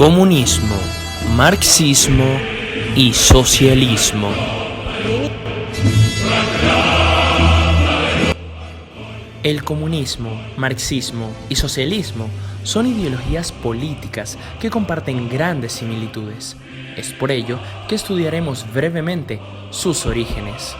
Comunismo, marxismo y socialismo. El comunismo, marxismo y socialismo son ideologías políticas que comparten grandes similitudes. Es por ello que estudiaremos brevemente sus orígenes.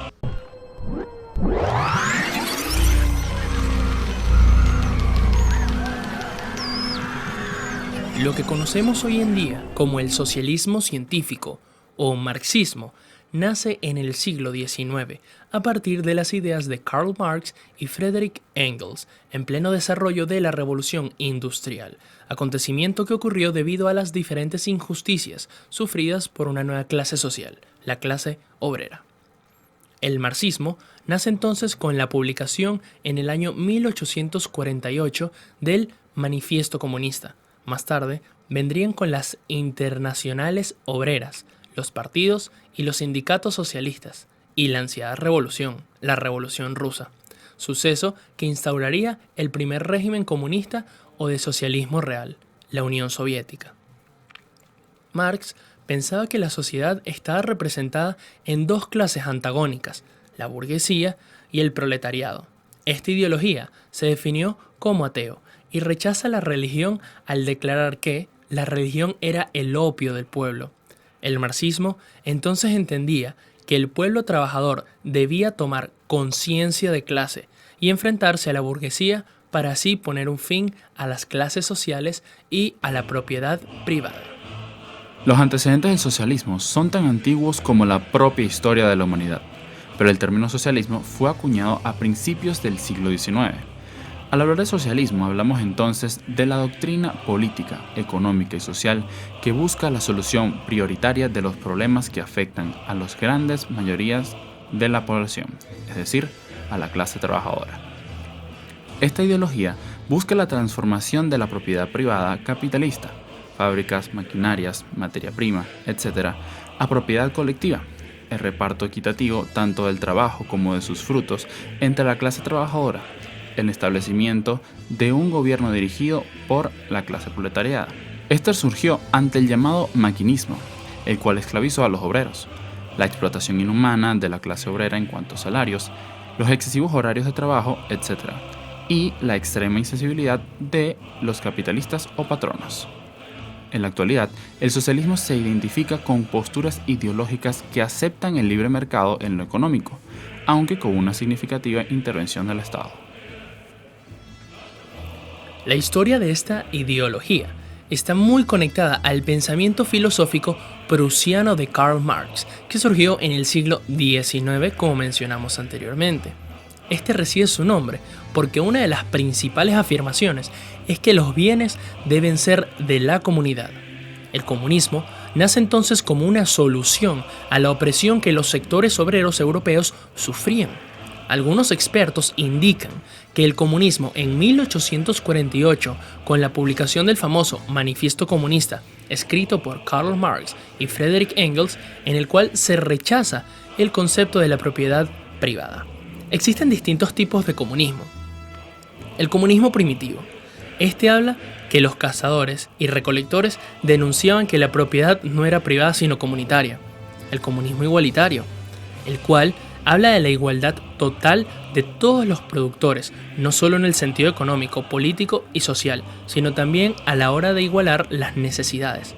Lo que conocemos hoy en día como el socialismo científico o marxismo nace en el siglo XIX a partir de las ideas de Karl Marx y Friedrich Engels en pleno desarrollo de la Revolución Industrial, acontecimiento que ocurrió debido a las diferentes injusticias sufridas por una nueva clase social, la clase obrera. El marxismo nace entonces con la publicación en el año 1848 del Manifiesto Comunista. Más tarde vendrían con las internacionales obreras, los partidos y los sindicatos socialistas, y la ansiada revolución, la Revolución Rusa, suceso que instauraría el primer régimen comunista o de socialismo real, la Unión Soviética. Marx pensaba que la sociedad estaba representada en dos clases antagónicas, la burguesía y el proletariado. Esta ideología se definió como ateo y rechaza la religión al declarar que la religión era el opio del pueblo. El marxismo entonces entendía que el pueblo trabajador debía tomar conciencia de clase y enfrentarse a la burguesía para así poner un fin a las clases sociales y a la propiedad privada. Los antecedentes del socialismo son tan antiguos como la propia historia de la humanidad, pero el término socialismo fue acuñado a principios del siglo XIX. Al hablar de socialismo hablamos entonces de la doctrina política, económica y social que busca la solución prioritaria de los problemas que afectan a las grandes mayorías de la población, es decir, a la clase trabajadora. Esta ideología busca la transformación de la propiedad privada capitalista, fábricas, maquinarias, materia prima, etc., a propiedad colectiva, el reparto equitativo tanto del trabajo como de sus frutos entre la clase trabajadora, el establecimiento de un gobierno dirigido por la clase proletariada. Esto surgió ante el llamado maquinismo, el cual esclavizó a los obreros, la explotación inhumana de la clase obrera en cuanto a salarios, los excesivos horarios de trabajo, etc., y la extrema insensibilidad de los capitalistas o patronos. En la actualidad, el socialismo se identifica con posturas ideológicas que aceptan el libre mercado en lo económico, aunque con una significativa intervención del Estado. La historia de esta ideología está muy conectada al pensamiento filosófico prusiano de Karl Marx, que surgió en el siglo XIX, como mencionamos anteriormente. Este recibe su nombre porque una de las principales afirmaciones es que los bienes deben ser de la comunidad. El comunismo nace entonces como una solución a la opresión que los sectores obreros europeos sufrían. Algunos expertos indican que el comunismo en 1848, con la publicación del famoso Manifiesto Comunista, escrito por Karl Marx y Friedrich Engels, en el cual se rechaza el concepto de la propiedad privada. Existen distintos tipos de comunismo. El comunismo primitivo. Este habla que los cazadores y recolectores denunciaban que la propiedad no era privada sino comunitaria. El comunismo igualitario, el cual habla de la igualdad total de todos los productores, no solo en el sentido económico, político y social, sino también a la hora de igualar las necesidades.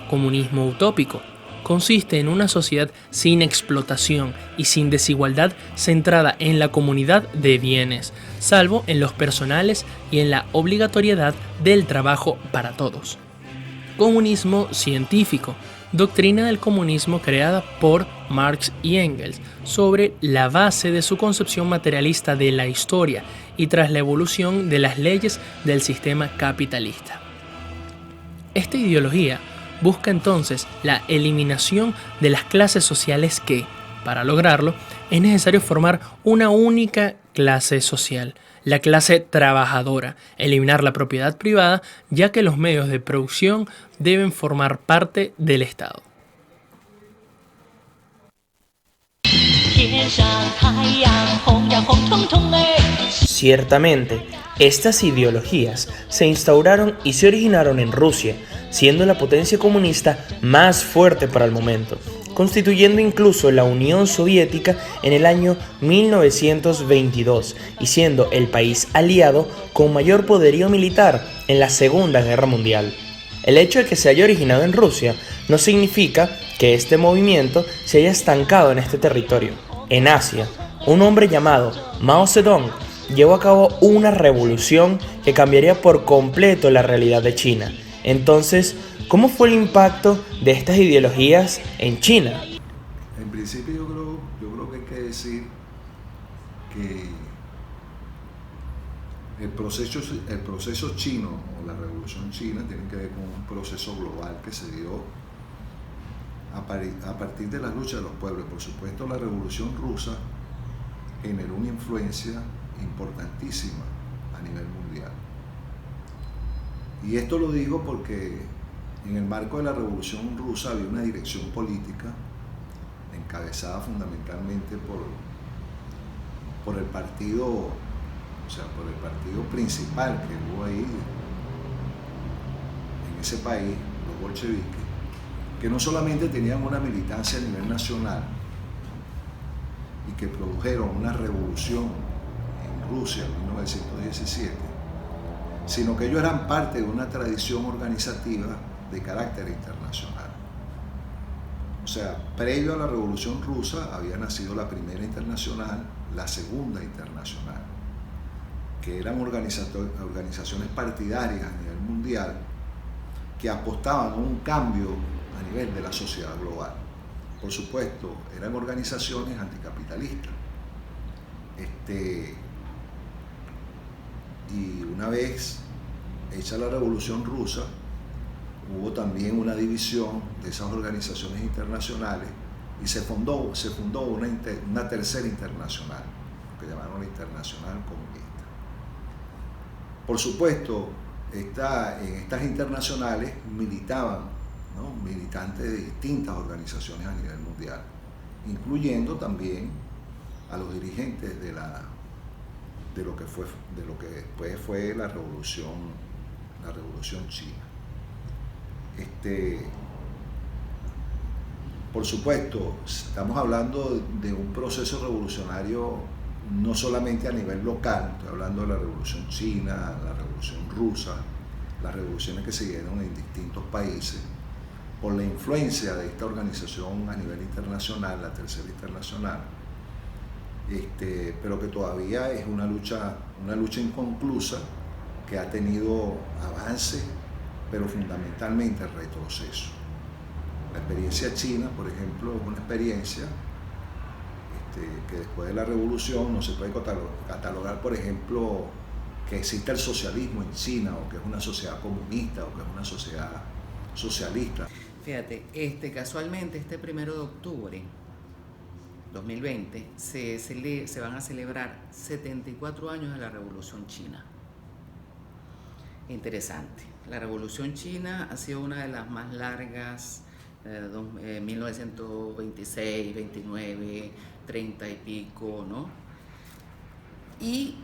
Comunismo utópico consiste en una sociedad sin explotación y sin desigualdad centrada en la comunidad de bienes, salvo en los personales y en la obligatoriedad del trabajo para todos. Comunismo científico, doctrina del comunismo creada por Marx y Engels sobre la base de su concepción materialista de la historia y tras la evolución de las leyes del sistema capitalista. Esta ideología busca entonces la eliminación de las clases sociales que, para lograrlo, es necesario formar una única clase social, la clase trabajadora, eliminar la propiedad privada, ya que los medios de producción deben formar parte del Estado. Ciertamente, Estas ideologías se instauraron y se originaron en Rusia, siendo la potencia comunista más fuerte para el momento, constituyendo incluso la Unión Soviética en el año 1922 y siendo el país aliado con mayor poderío militar en la Segunda Guerra Mundial. El hecho de que se haya originado en Rusia no significa que este movimiento se haya estancado en este territorio. En Asia, un hombre llamado Mao Zedong llevó a cabo una revolución que cambiaría por completo la realidad de China. Entonces, ¿cómo fue el impacto de estas ideologías en China? En principio yo creo que hay que decir que el proceso chino o la revolución china tiene que ver con un proceso global que se dio a partir de la lucha de los pueblos. Por supuesto, la revolución rusa generó una influencia importantísima a nivel mundial. Y esto lo digo porque en el marco de la revolución rusa había una dirección política encabezada fundamentalmente por el partido, o sea, por el partido principal que hubo ahí en ese país, los bolcheviques, que no solamente tenían una militancia a nivel nacional y que produjeron una revolución en Rusia en 1917, sino que ellos eran parte de una tradición organizativa de carácter internacional. O sea, previo a la Revolución Rusa había nacido la Primera Internacional, la Segunda Internacional, que eran organizaciones partidarias a nivel mundial que apostaban a un cambio a nivel de la sociedad global. Por supuesto, eran organizaciones anticapitalistas. Y una vez hecha la Revolución Rusa, hubo también una división de esas organizaciones internacionales y se fundó una tercera internacional, que llamaron la Internacional Comunista. Por supuesto, en estas internacionales militaban, ¿no?, militantes de distintas organizaciones a nivel mundial, incluyendo también a los dirigentes de lo que después fue la revolución china. Por supuesto, estamos hablando de un proceso revolucionario no solamente a nivel local, estoy hablando de la revolución china, la revolución rusa, las revoluciones que se dieron en distintos países, por la influencia de esta organización a nivel internacional, la Tercera Internacional, pero que todavía es una lucha inconclusa, que ha tenido avance, pero fundamentalmente retroceso. La experiencia china, por ejemplo, es una experiencia que después de la revolución no se puede catalogar, por ejemplo, que existe el socialismo en China, o que es una sociedad comunista, o que es una sociedad socialista. Fíjate, casualmente este 1 de octubre 2020 se van a celebrar 74 años de la Revolución China. Interesante. La Revolución China ha sido una de las más largas, 1926, 29, 30 y pico, ¿no? Y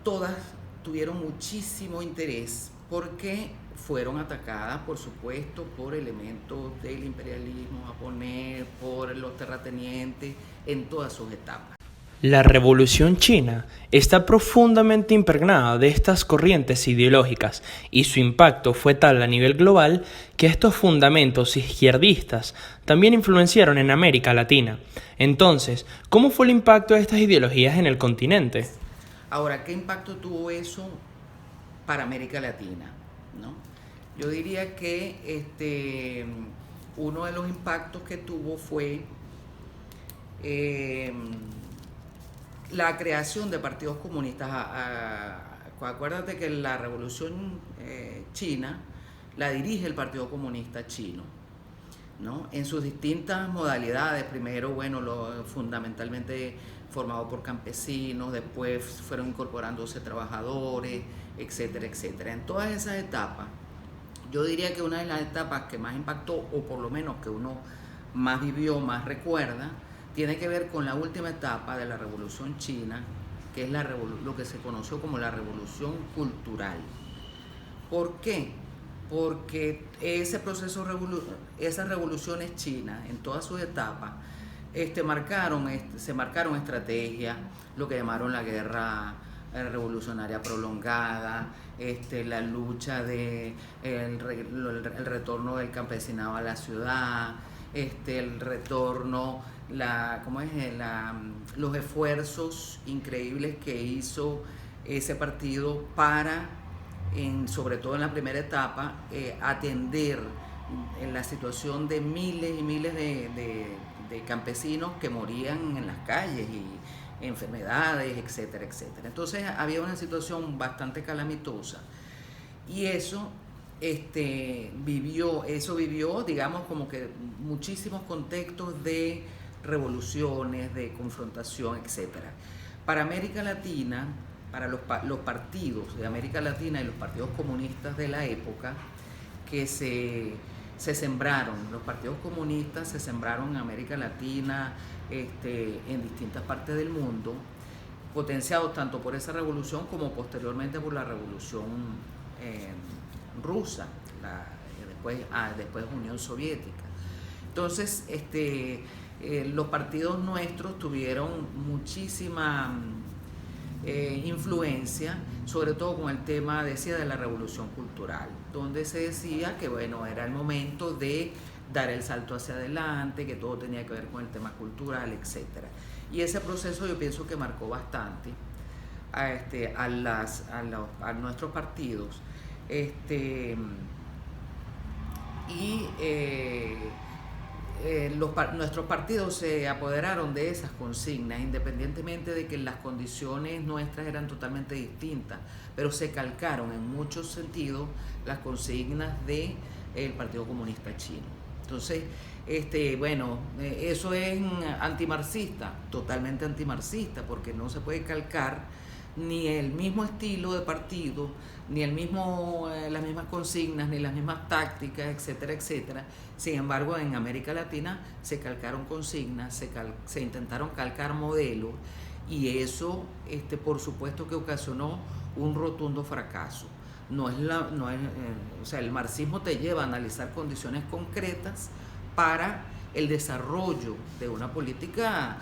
todas tuvieron muchísimo interés porque fueron atacadas, por supuesto, por elementos del imperialismo japonés, por los terratenientes, en todas sus etapas. La Revolución China está profundamente impregnada de estas corrientes ideológicas y su impacto fue tal a nivel global que estos fundamentos izquierdistas también influenciaron en América Latina. Entonces, ¿cómo fue el impacto de estas ideologías en el continente? Ahora, ¿qué impacto tuvo eso para América Latina, ¿no? Yo diría que uno de los impactos que tuvo fue la creación de partidos comunistas. Acuérdate que la Revolución China la dirige el Partido Comunista Chino, ¿no?, en sus distintas modalidades. Primero, fundamentalmente formado por campesinos, después fueron incorporándose trabajadores, etcétera, etcétera. En todas esas etapas, yo diría que una de las etapas que más impactó, o por lo menos que uno más vivió, más recuerda, tiene que ver con la última etapa de la Revolución China, que es lo que se conoció como la revolución cultural. ¿Por qué? Porque ese proceso, esas revoluciones chinas en todas sus etapas, se marcaron estrategias, lo que llamaron la guerra revolucionaria prolongada, la lucha el retorno del campesinado a la ciudad, el retorno, los esfuerzos increíbles que hizo ese partido para, sobre todo en la primera etapa, atender en la situación de miles y miles de campesinos que morían en las calles y enfermedades, etcétera, etcétera. Entonces había una situación bastante calamitosa y eso vivió, digamos, como que muchísimos contextos de revoluciones, de confrontación, etcétera. Para América Latina, para los partidos de América Latina y los partidos comunistas de la época que se sembraron, los partidos comunistas se sembraron en América Latina, en distintas partes del mundo, potenciados tanto por esa revolución como posteriormente por la revolución rusa, después Unión Soviética. Entonces, los partidos nuestros tuvieron muchísima influencia, sobre todo con el tema, decía, de la revolución cultural, donde se decía que, bueno, era el momento de dar el salto hacia adelante, que todo tenía que ver con el tema cultural, etcétera. Y ese proceso yo pienso que marcó bastante a nuestros partidos. Nuestros partidos se apoderaron de esas consignas, independientemente de que las condiciones nuestras eran totalmente distintas, pero se calcaron en muchos sentidos las consignas del Partido Comunista Chino. Entonces, eso es antimarxista, totalmente antimarxista, porque no se puede calcar ni el mismo estilo de partido, ni las mismas consignas, ni las mismas tácticas, etcétera, etcétera. Sin embargo, en América Latina se calcaron consignas, se intentaron calcar modelos, y eso, por supuesto que ocasionó un rotundo fracaso. El marxismo te lleva a analizar condiciones concretas para el desarrollo de una política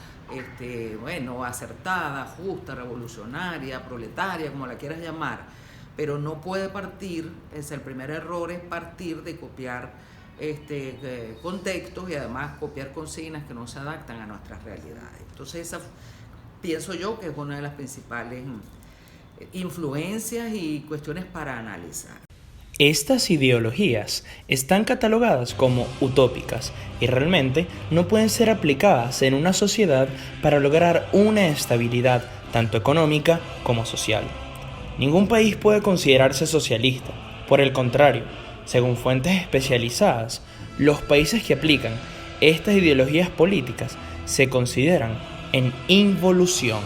acertada, justa, revolucionaria, proletaria, como la quieras llamar, pero no puede partir, el primer error es partir de copiar contextos y además copiar consignas que no se adaptan a nuestras realidades. Entonces esa pienso yo que es una de las principales influencias y cuestiones para analizar. Estas ideologías están catalogadas como utópicas y realmente no pueden ser aplicadas en una sociedad para lograr una estabilidad tanto económica como social. Ningún país puede considerarse socialista. Por el contrario, según fuentes especializadas, los países que aplican estas ideologías políticas se consideran en involución.